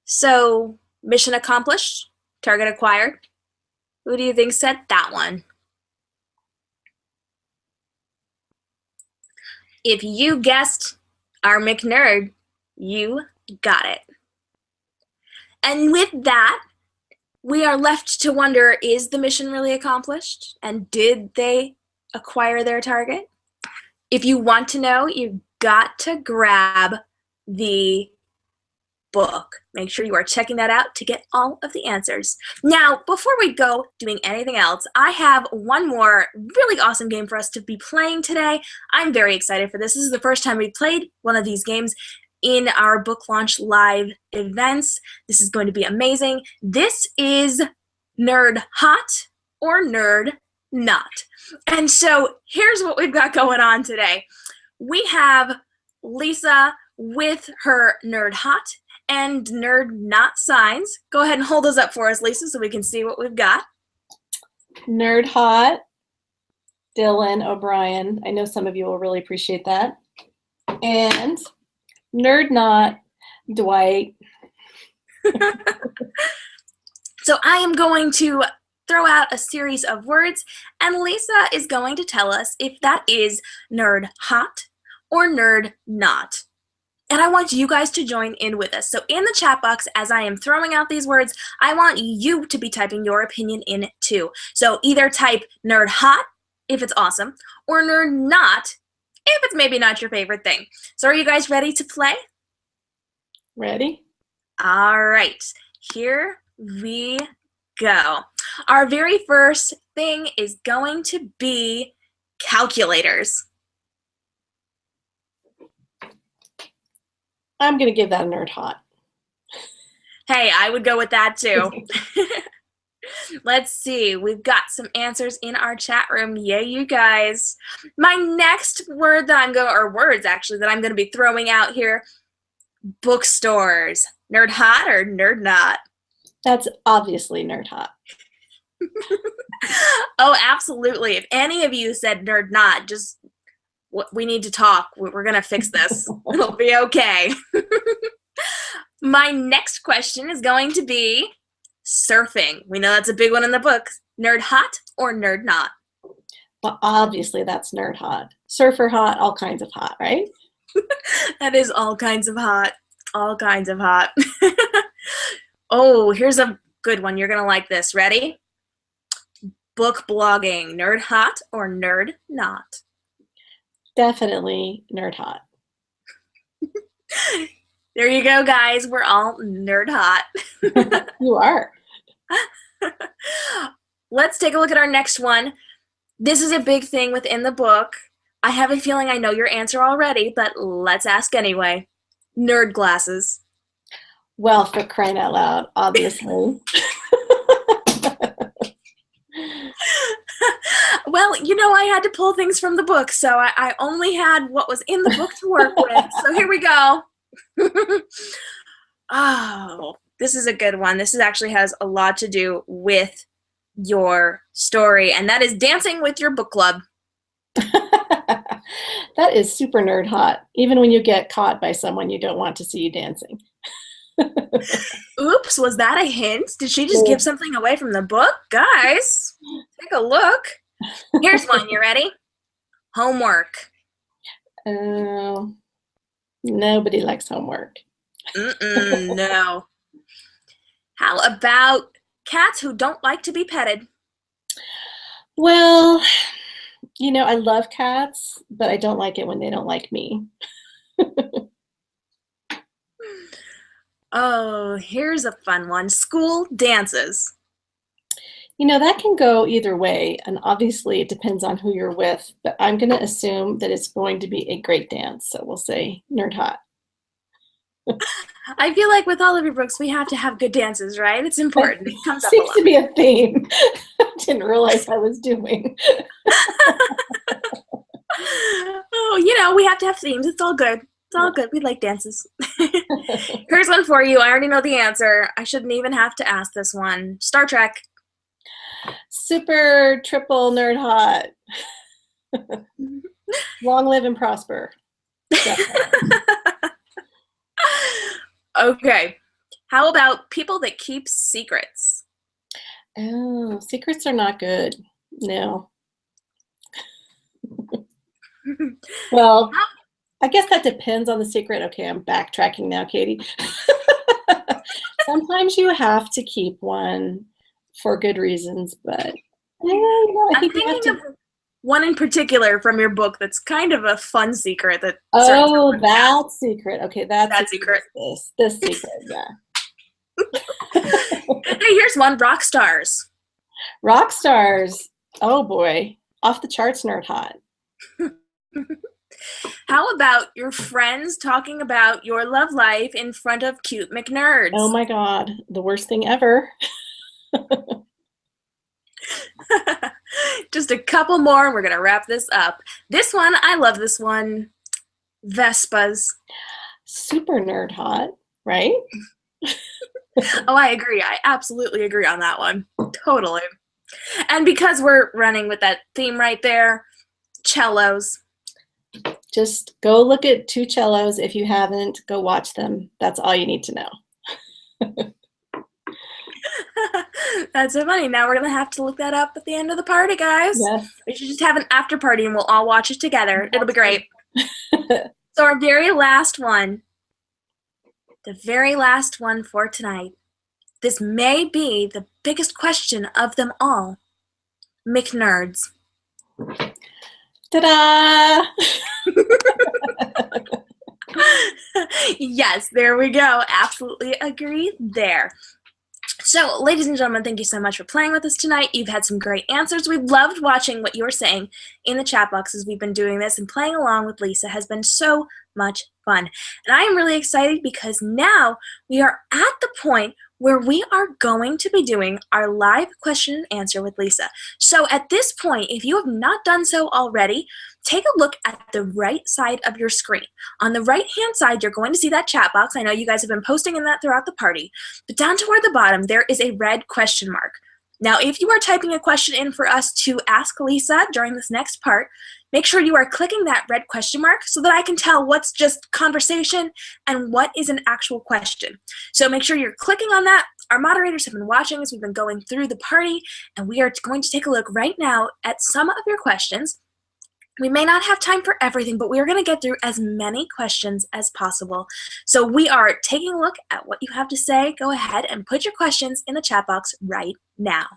So, mission accomplished, target acquired. Who do you think said that one? If you guessed our McNerd, you got it. And with that, we are left to wonder, is the mission really accomplished? And did they acquire their target? If you want to know, you've got to grab the book. Make sure you are checking that out to get all of the answers. Now, before we go doing anything else, I have one more really awesome game for us to be playing today. I'm very excited for this. This is the first time we played one of these games in our book launch live events. This is going to be amazing. This is Nerd Hot or Nerd Not. And so here's what we've got going on today. We have Lisa with her Nerd Hot and Nerd Not signs. Go ahead and hold those up for us, Lisa, so we can see what we've got. Nerd Hot, Dylan O'Brien. I know some of you will really appreciate that. And Nerd Not, Dwight. So I am going to throw out a series of words, and Lisa is going to tell us if that is Nerd Hot or Nerd Not. And I want you guys to join in with us. So in the chat box, as I am throwing out these words, I want you to be typing your opinion in too. So either type Nerd Hot if it's awesome, or Nerd Not if it's maybe not your favorite thing. So are you guys ready to play? Ready? All right, here we go. Our very first thing is going to be calculators. I'm going to give that a Nerd Hot. Hey, I would go with that too. Let's see. We've got some answers in our chat room. Yay, you guys. My next word that I'm going, or words actually, that I'm going to be throwing out here, bookstores. Nerd Hot or Nerd Not? That's obviously Nerd Hot. Oh, absolutely. If any of you said Nerd Not, just we need to talk. We're going to fix this. It'll be okay. My next question is going to be surfing. We know that's a big one in the book. Nerd Hot or Nerd Not? Well, obviously that's Nerd Hot. Surfer hot, all kinds of hot, right? That is all kinds of hot. All kinds of hot. Oh, here's a good one. You're going to like this. Ready? Book blogging. Nerd Hot or Nerd Not? Definitely Nerd Hot. There you go, guys. We're all Nerd Hot. You are. Let's take a look at our next one. This is a big thing within the book. I have a feeling I know your answer already, but let's ask anyway. Nerd glasses. Well, for crying out loud, obviously. Well, you know, I had to pull things from the book, so I only had what was in the book to work with. So here we go. Oh, this is a good one. This actually has a lot to do with your story, and that is dancing with your book club. That is super Nerd Hot, even when you get caught by someone you don't want to see you dancing. Oops, was that a hint? Did she just give something away from the book? Guys, take a look. Here's one. You ready? Homework. Nobody likes homework. No. How about cats who don't like to be petted? Well, you know, I love cats, but I don't like it when they don't like me. Oh, here's a fun one. School dances. You know, that can go either way, and obviously it depends on who you're with, but I'm going to assume that it's going to be a great dance, so we'll say Nerd Hot. I feel like with all of your books, we have to have good dances, right? It's important. It comes up a Seems lot. to be a theme. I didn't realize I was doing. Oh, you know, we have to have themes. It's all good. It's all good. We like dances. Here's one for you. I already know the answer. I shouldn't even have to ask this one. Star Trek. Super triple Nerd Hot. Long live and prosper. Okay. How about people that keep secrets? Oh, secrets are not good. No. Well, I guess that depends on the secret. Okay, I'm backtracking now, Katie. Sometimes you have to keep one for good reasons, but you know, I I'm think you have thinking to. of one in particular from your book that's kind of a fun secret that Oh, that secret. Okay, that's that secret. This secret, yeah. Hey, here's one. Rock stars. Rock stars. Oh boy, off the charts, Nerd Hot. How about your friends talking about your love life in front of cute McNerds? Oh my God, the worst thing ever. Just a couple more and we're going to wrap this up. This one, I love this one. Vespas. Super Nerd Hot, right? Oh, I agree. I absolutely agree on that one. Totally. And because we're running with that theme right there, cellos. Just go look at two cellos. If you haven't, go watch them. That's all you need to know. That's so funny. Now we're going to have to look that up at the end of the party, guys. Yes. We should just have an after party and we'll all watch it together. It'll be great. So our very last one, the very last one for tonight. This may be the biggest question of them all. McNerds. Ta-da! Yes, there we go. Absolutely agree there. So, ladies and gentlemen, thank you so much for playing with us tonight. You've had some great answers. We've loved watching what you're saying in the chat box as we've been doing this, and playing along with Lisa has been so much fun. And I am really excited because now we are at the point where we are going to be doing our live question and answer with Lisa. So at this point, if you have not done so already, take a look at the right side of your screen. On the right-hand side, you're going to see that chat box. I know you guys have been posting in that throughout the party. But down toward the bottom, there is a red question mark. Now, if you are typing a question in for us to ask Lisa during this next part, make sure you are clicking that red question mark so that I can tell what's just conversation and what is an actual question. So make sure you're clicking on that. Our moderators have been watching as we've been going through the party, and we are going to take a look right now at some of your questions. We may not have time for everything, but we are going to get through as many questions as possible. So we are taking a look at what you have to say. Go ahead and put your questions in the chat box right now.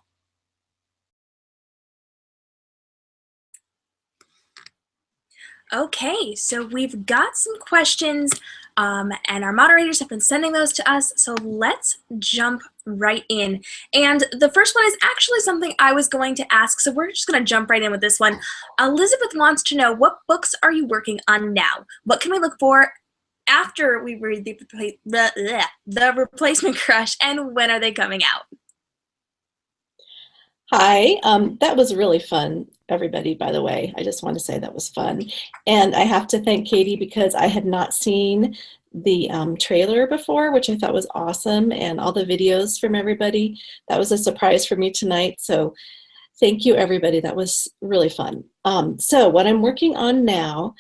Okay, so we've got some questions, and our moderators have been sending those to us, so let's jump right in. And the first one is actually something I was going to ask, so we're just going to jump right in with this one. Elizabeth wants to know, what books are you working on now? What can we look for after we read the Replacement Crush, and when are they coming out? Hi, that was really fun, everybody, by the way. I just want to say that was fun. And I have to thank Katie because I had not seen the trailer before, which I thought was awesome, and all the videos from everybody. That was a surprise for me tonight. So thank you, everybody. That was really fun. So what I'm working on now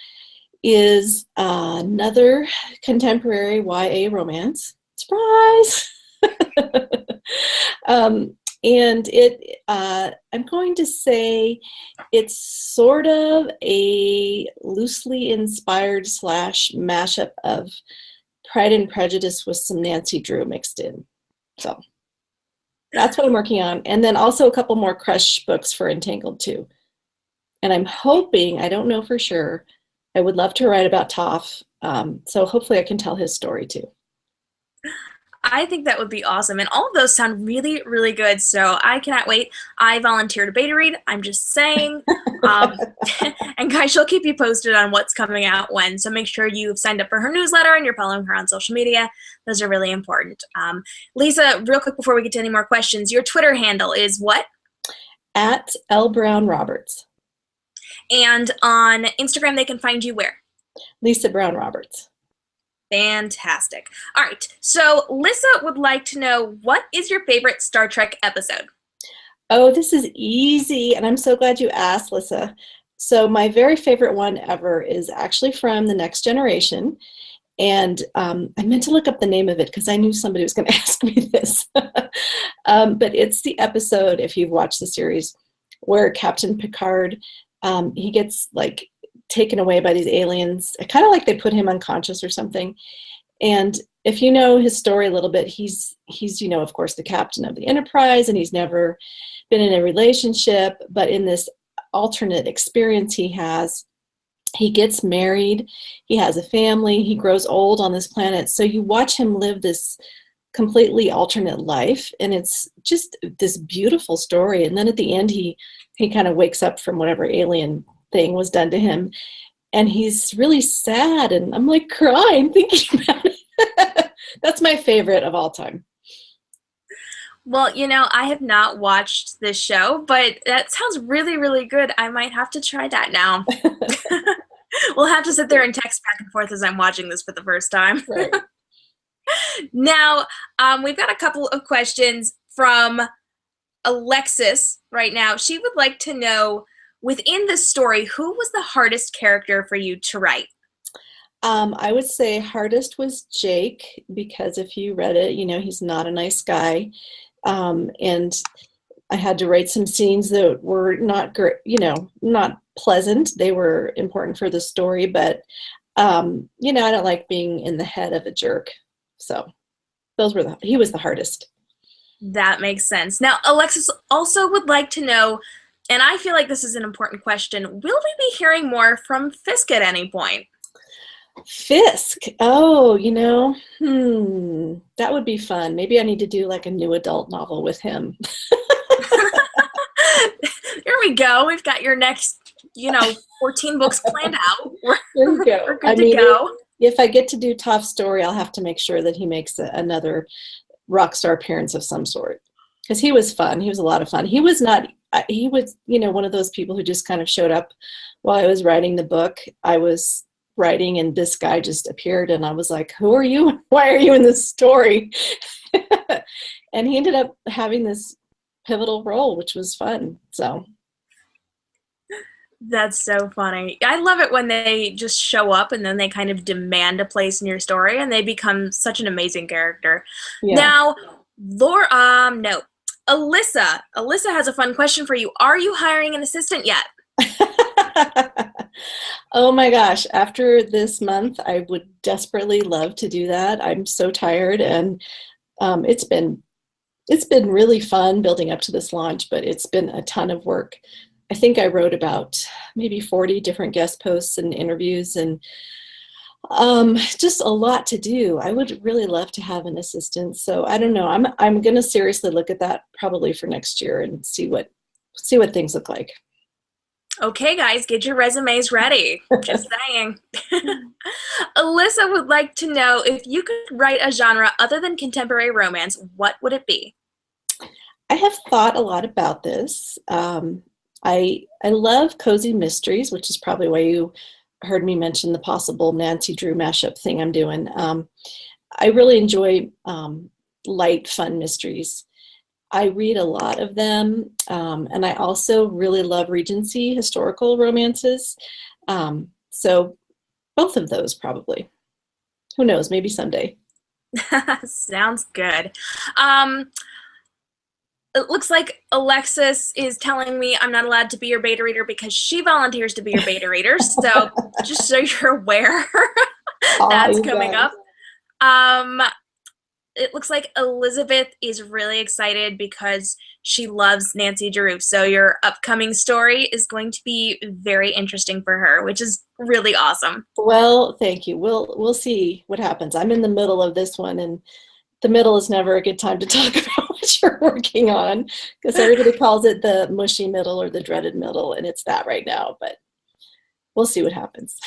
is another contemporary YA romance. Surprise! And I'm going to say it's sort of a loosely inspired / mashup of Pride and Prejudice with some Nancy Drew mixed in. So that's what I'm working on. And then also a couple more Crush books for Entangled too. And I'm hoping, I don't know for sure, I would love to write about Toph. So hopefully I can tell his story too. I think that would be awesome. And all of those sound really, really good. So I cannot wait. I volunteer to beta read. I'm just saying. Um, and guys, she'll keep you posted on what's coming out when. So make sure you've signed up for her newsletter and you're following her on social media. Those are really important. Lisa, real quick before we get to any more questions, your Twitter handle is what? At L Brown Roberts. And on Instagram, they can find you where? Lisa Brown Roberts. Fantastic. All right. So Lisa would like to know, what is your favorite Star Trek episode? Oh, this is easy, and I'm so glad you asked, Lisa. So my very favorite one ever is actually from The Next Generation, and I meant to look up the name of it because I knew somebody was going to ask me this. But it's the episode, if you've watched the series, where Captain Picard, he gets like taken away by these aliens, kind of like they put him unconscious or something. And if you know his story a little bit, he's of course, the captain of the Enterprise, and he's never been in a relationship. But in this alternate experience he has, he gets married, he has a family, he grows old on this planet. So you watch him live this completely alternate life, and it's just this beautiful story. And then at the end, he kind of wakes up from whatever alien thing was done to him, and he's really sad, and I'm like crying thinking about it. That's my favorite of all time. Well, I have not watched this show, but that sounds really, really good. I might have to try that now. We'll have to sit there and text back and forth as I'm watching this for the first time. Right. Now, we've got a couple of questions from Alexis right now. She would like to know, within this story, who was the hardest character for you to write? I would say hardest was Jake, because if you read it, he's not a nice guy. And I had to write some scenes that were not great, not pleasant. They were important for the story, but, I don't like being in the head of a jerk. So he was the hardest. That makes sense. Now, Alexis also would like to know, and I feel like this is an important question, will we be hearing more from Fisk at any point? Fisk. Oh, that would be fun. Maybe I need to do like a new adult novel with him. Here we go. We've got your next, 14 books planned out. There you go. We're good to go. If I get to do Toph's story, I'll have to make sure that he makes another rock star appearance of some sort, because he was fun. He was a lot of fun. He was one of those people who just kind of showed up while I was writing the book. I was writing and this guy just appeared, and I was like, who are you? Why are you in this story? And he ended up having this pivotal role, which was fun. So that's so funny. I love it when they just show up and then they kind of demand a place in your story and they become such an amazing character. Yeah. Now, Alyssa has a fun question for you. Are you hiring an assistant yet? Oh my gosh, after this month, I would desperately love to do that. I'm so tired, and it's been really fun building up to this launch, but it's been a ton of work. I think I wrote about maybe 40 different guest posts and interviews, and just a lot to do. I would really love to have an assistant. So I don't know. I'm going to seriously look at that probably for next year and see what things look like. Okay, guys, get your resumes ready. Just saying. Alyssa would like to know, if you could write a genre other than contemporary romance, what would it be? I have thought a lot about this. I love cozy mysteries, which is probably why you heard me mention the possible Nancy Drew mashup thing I'm doing. I really enjoy light, fun mysteries. I read a lot of them, and I also really love Regency historical romances. So both of those probably. Who knows, maybe someday. Sounds good. It looks like Alexis is telling me I'm not allowed to be your beta reader because she volunteers to be your beta reader. So just so you're aware, that's coming up. It looks like Elizabeth is really excited because she loves Nancy Drew. So your upcoming story is going to be very interesting for her, which is really awesome. Well, thank you. We'll see what happens. I'm in the middle of this one, and the middle is never a good time to talk about what you're working on because everybody calls it the mushy middle or the dreaded middle, and it's that right now, but we'll see what happens.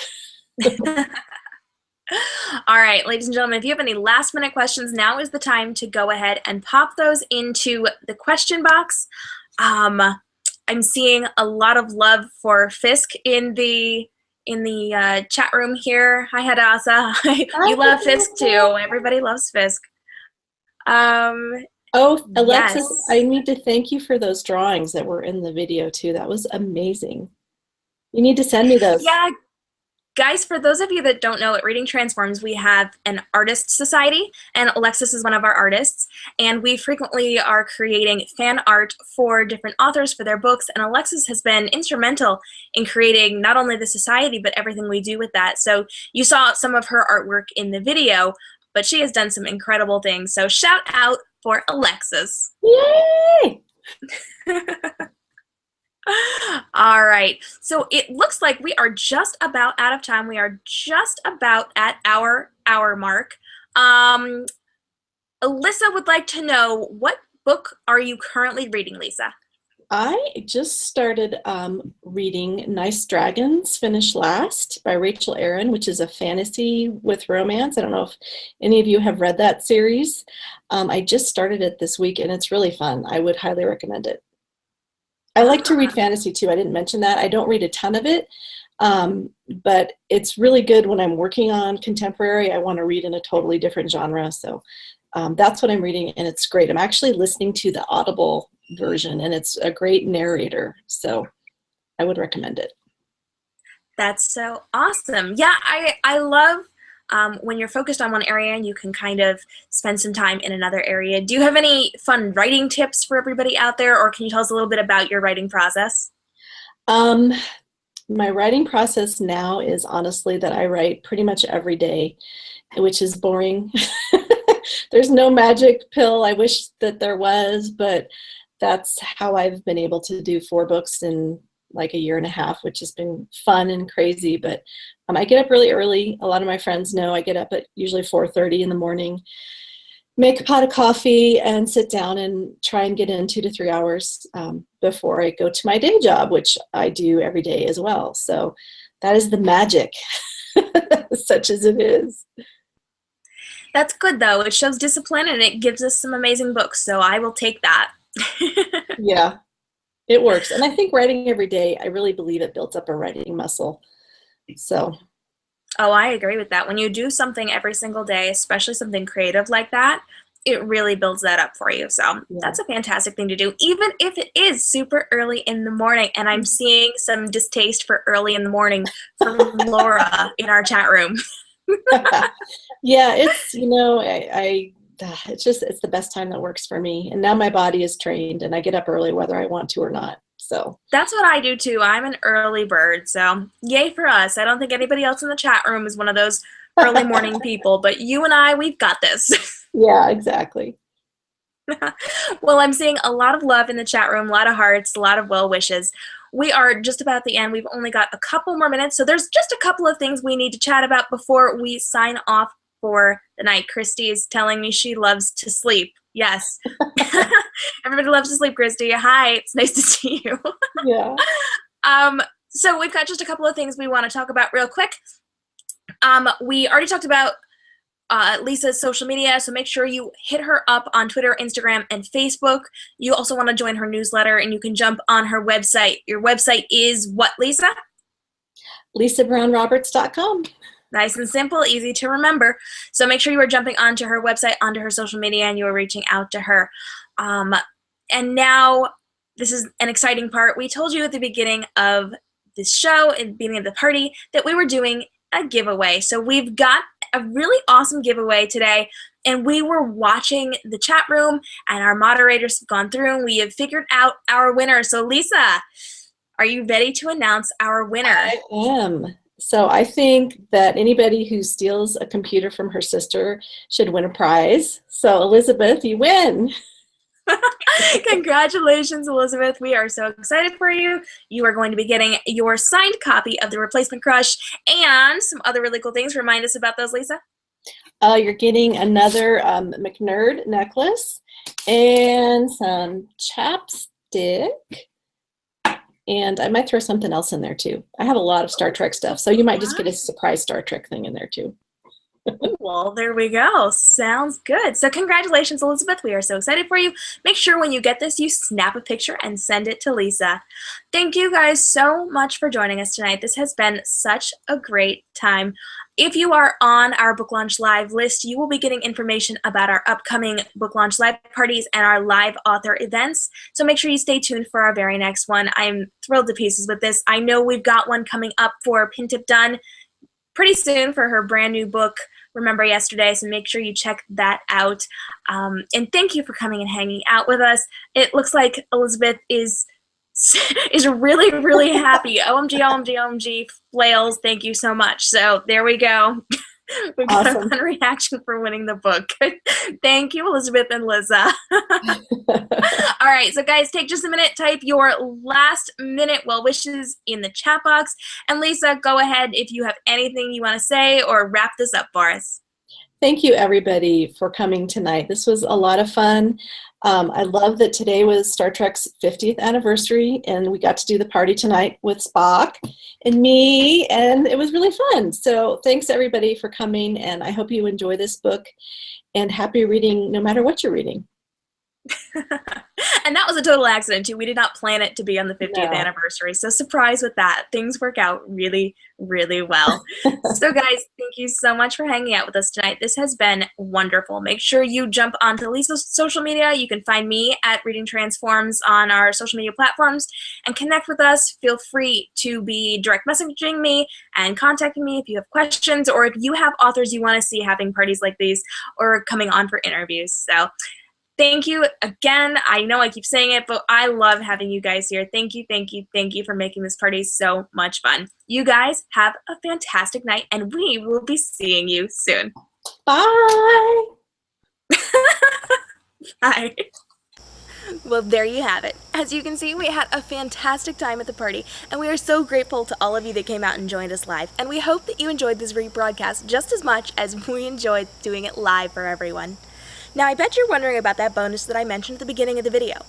All right, ladies and gentlemen, if you have any last minute questions, now is the time to go ahead and pop those into the question box. I'm seeing a lot of love for Fisk in the chat room here. Hi, Hadassah. You love Fisk too. Everybody loves Fisk. Oh, Alexis, yes. I need to thank you for those drawings that were in the video too. That was amazing. You need to send me those. Yeah, guys, for those of you that don't know, at Reading Transforms, we have an artist society, and Alexis is one of our artists, and we frequently are creating fan art for different authors for their books, and Alexis has been instrumental in creating not only the society, but everything we do with that. So you saw some of her artwork in the video, but she has done some incredible things. So shout out for Alexis. Yay! All right, so it looks like we are just about out of time. We are just about at our hour mark. Alyssa would like to know, what book are you currently reading, Lisa? I just started reading Nice Dragons Finish Last by Rachel Aaron, which is a fantasy with romance. I don't know if any of you have read that series. I just started it this week, and it's really fun. I would highly recommend it. I like to read fantasy too. I didn't mention that. I don't read a ton of it, but it's really good when I'm working on contemporary. I want to read in a totally different genre. So that's what I'm reading, and it's great. I'm actually listening to the Audible version, and it's a great narrator. So I would recommend it. That's so awesome. Yeah, I love when you're focused on one area and you can kind of spend some time in another area. Do you have any fun writing tips for everybody out there, or can you tell us a little bit about your writing process? My writing process now is honestly that I write pretty much every day, which is boring. There's no magic pill. I wish that there was, but that's how I've been able to do 4 books in like a year and a half, which has been fun and crazy. But I get up really early. A lot of my friends know I get up at usually 4:30 in the morning, make a pot of coffee, and sit down and try and get in 2 to 3 hours before I go to my day job, which I do every day as well. So that is the magic, such as it is. That's good, though. It shows discipline, and it gives us some amazing books, so I will take that. Yeah, it works. And I think writing every day, I really believe it builds up a writing muscle. So. Oh, I agree with that. When you do something every single day, especially something creative like that, it really builds that up for you. So that's a fantastic thing to do, even if it is super early in the morning. And I'm seeing some distaste for early in the morning from Laura in our chat room. Yeah, it's, it's the best time that works for me. And now my body is trained and I get up early whether I want to or not. So that's what I do too. I'm an early bird. So yay for us. I don't think anybody else in the chat room is one of those early morning people, but you and I, we've got this. Yeah, exactly. Well, I'm seeing a lot of love in the chat room, a lot of hearts, a lot of well wishes. We are just about at the end. We've only got a couple more minutes, so there's just a couple of things we need to chat about before we sign off for the night. Christy is telling me she loves to sleep. Yes. Everybody loves to sleep, Christy. Hi, it's nice to see you. Yeah. So we've got just a couple of things we want to talk about real quick. We already talked about Lisa's social media, so make sure you hit her up on Twitter, Instagram, and Facebook. You also want to join her newsletter, and you can jump on her website. Your website is what, Lisa? LisaBrownRoberts.com. Nice and simple, easy to remember. So make sure you are jumping onto her website, onto her social media, and you are reaching out to her. And now, this is an exciting part. We told you at the beginning of this show, at the beginning of the party, that we were doing a giveaway. So we've got a really awesome giveaway today, and we were watching the chat room, and our moderators have gone through, and we have figured out our winner. So Lisa, are you ready to announce our winner? I am. So I think that anybody who steals a computer from her sister should win a prize. So Elizabeth, you win. Congratulations, Elizabeth. We are so excited for you. You are going to be getting your signed copy of The Replacement Crush and some other really cool things. Remind us about those, Lisa. You're getting another McNerd necklace and some chapstick. And I might throw something else in there too. I have a lot of Star Trek stuff, so you might just get a surprise Star Trek thing in there too. Well, there we go. Sounds good. So congratulations, Elizabeth. We are so excited for you. Make sure when you get this, you snap a picture and send it to Lisa. Thank you guys so much for joining us tonight. This has been such a great time. If you are on our Book Launch Live list, you will be getting information about our upcoming Book Launch Live parties and our live author events. So make sure you stay tuned for our very next one. I'm thrilled to pieces with this. I know we've got one coming up for Pintip Dunn pretty soon for her brand new book, Remember Yesterday, so make sure you check that out. And thank you for coming and hanging out with us. It looks like Elizabeth is really, really happy. OMG, OMG, OMG, flails, thank you so much. So there we go. We've got a fun reaction for winning the book. Thank you, Elizabeth and Liza. All right, so guys, take just a minute, type your last minute well wishes in the chat box. And Lisa, go ahead if you have anything you want to say or wrap this up for us. Thank you, everybody, for coming tonight. This was a lot of fun. I love that today was Star Trek's 50th anniversary, and we got to do the party tonight with Spock and me, and it was really fun. So thanks, everybody, for coming, and I hope you enjoy this book, and happy reading no matter what you're reading. And that was a total accident, too. We did not plan it to be on the 50th anniversary, so surprise with that. Things work out really, really well. So, guys, thank you so much for hanging out with us tonight. This has been wonderful. Make sure you jump onto Lisa's social media. You can find me at Reading Transforms on our social media platforms and connect with us. Feel free to be direct messaging me and contacting me if you have questions or if you have authors you want to see having parties like these or coming on for interviews. So, thank you again. I know I keep saying it, but I love having you guys here. Thank you, thank you, thank you for making this party so much fun. You guys have a fantastic night, and we will be seeing you soon. Bye. Bye. Well, there you have it. As you can see, we had a fantastic time at the party, and we are so grateful to all of you that came out and joined us live. And we hope that you enjoyed this rebroadcast just as much as we enjoyed doing it live for everyone. Now, I bet you're wondering about that bonus that I mentioned at the beginning of the video.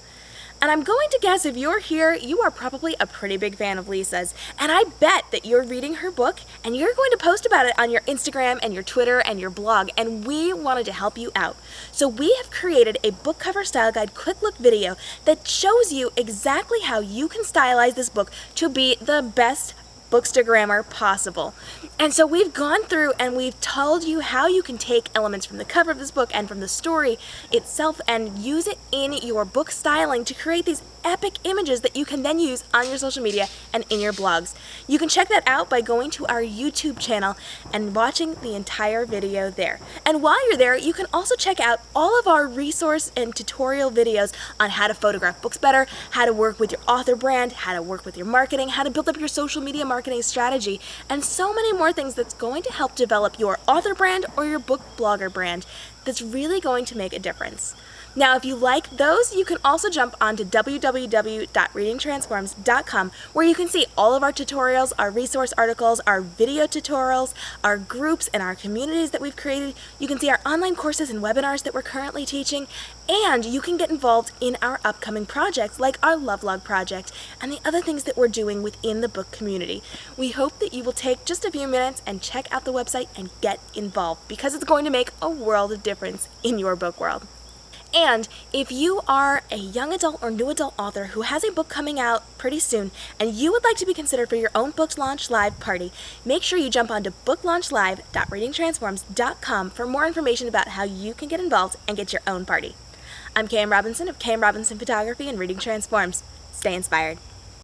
And I'm going to guess if you're here, you are probably a pretty big fan of Lisa's. And I bet that you're reading her book and you're going to post about it on your Instagram and your Twitter and your blog. And we wanted to help you out. So we have created a book cover style guide quick look video that shows you exactly how you can stylize this book to be the best Bookstagrammer possible. And so we've gone through and we've told you how you can take elements from the cover of this book and from the story itself and use it in your book styling to create these epic images that you can then use on your social media and in your blogs. You can check that out by going to our YouTube channel and watching the entire video there. And while you're there, you can also check out all of our resource and tutorial videos on how to photograph books better, how to work with your author brand, how to work with your marketing, how to build up your social media marketing strategy, and so many more things that's going to help develop your author brand or your book blogger brand that's really going to make a difference. Now, if you like those, you can also jump onto www.readingtransforms.com where you can see all of our tutorials, our resource articles, our video tutorials, our groups, and our communities that we've created. You can see our online courses and webinars that we're currently teaching, and you can get involved in our upcoming projects like our Lovelog project and the other things that we're doing within the book community. We hope that you will take just a few minutes and check out the website and get involved because it's going to make a world of difference in your book world. And if you are a young adult or new adult author who has a book coming out pretty soon and you would like to be considered for your own Book Launch Live party, make sure you jump onto booklaunchlive.readingtransforms.com for more information about how you can get involved and get your own party. I'm KM Robinson of KM Robinson Photography and Reading Transforms. Stay inspired.